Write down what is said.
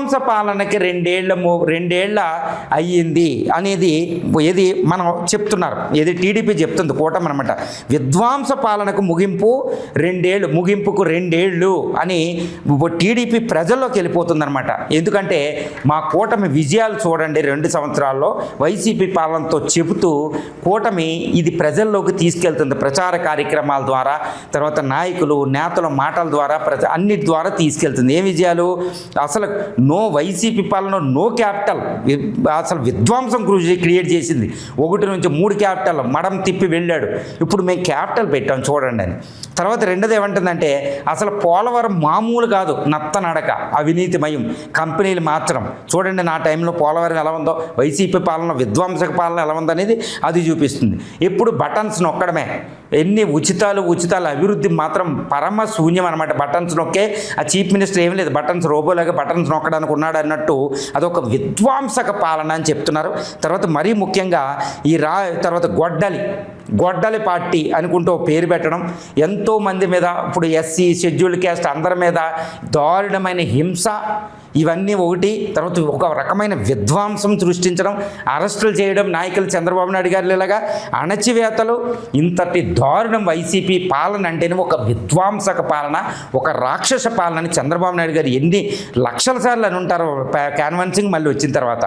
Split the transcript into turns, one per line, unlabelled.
విధ్వంస పాలనకి రెండేళ్ల అయ్యింది అనేది ఏది మనం చెప్తున్నారు, ఏది టీడీపీ చెప్తుంది, కూటమి అనమాట. విధ్వంస పాలనకు ముగింపుకు రెండేళ్ళు అని టీడీపీ ప్రజల్లోకి వెళ్ళిపోతుందన్నమాట. ఎందుకంటే మా కూటమి విజయాలు చూడండి 2 సంవత్సరాల్లో వైసీపీ పాలనతో చెబుతూ కూటమి ఇది ప్రజల్లోకి తీసుకెళ్తుంది. ప్రచార కార్యక్రమాల ద్వారా, తర్వాత నాయకులు నేతల మాటల ద్వారా, అన్నిటి ద్వారా తీసుకెళ్తుంది. ఏ విజయాలు? అసలు వైసీపీ పాలన నో క్యాపిటల్, అసలు విధ్వంసం క్రియేట్ చేసింది. 1 నుంచి 3 క్యాపిటల్ మడం తిప్పి వెళ్ళాడు. ఇప్పుడు మేము క్యాపిటల్ పెట్టాం చూడండి అని. తర్వాత రెండోది ఏమంటుందంటే అసలు పోలవరం మామూలు కాదు, నత్తనడక అవినీతిమయం, కంపెనీలు మార్చడం. చూడండి నా టైంలో పోలవరం ఎలా ఉందో, వైసీపీ పాలన విధ్వంసక పాలన ఎలా ఉందనేది అది చూపిస్తుంది. ఎప్పుడు బటన్స్ నొక్కడమే, ఎన్ని ఉచితాలు అభివృద్ధి మాత్రం పరమ శూన్యం అనమాట. బటన్స్ నొక్కే ఆ చీఫ్ మినిస్టర్ ఏం లేదు, బటన్స్ రోబోలాగా బటన్స్ నొక్కడానికి ఉన్నాడు అన్నట్టు అదొక విధ్వంసక పాలన అని చెప్తున్నారు. తర్వాత మరీ ముఖ్యంగా తర్వాత గొడ్డలి పార్టీ అనుకుంటూ పేరు పెట్టడం, ఎంతోమంది మీద ఇప్పుడు ఎస్సీ షెడ్యూల్డ్ క్యాస్ట్ అందరి మీద దారుణమైన హింస, ఇవన్నీ ఒకటి. తర్వాత ఒక రకమైన విధ్వంసం సృష్టించడం, అరెస్టులు చేయడం, నాయకులు చంద్రబాబు నాయుడు గారు ఇలాగా అణచివేతలు, ఇంతటి దారుణం వైసీపీ పాలన అంటేనే ఒక విధ్వంసక పాలన, ఒక రాక్షస పాలన అని చంద్రబాబు నాయుడు గారు ఎన్ని లక్షల సార్లు అని ఉంటారో క్యాన్వాన్సింగ్ మళ్ళీ వచ్చిన తర్వాత.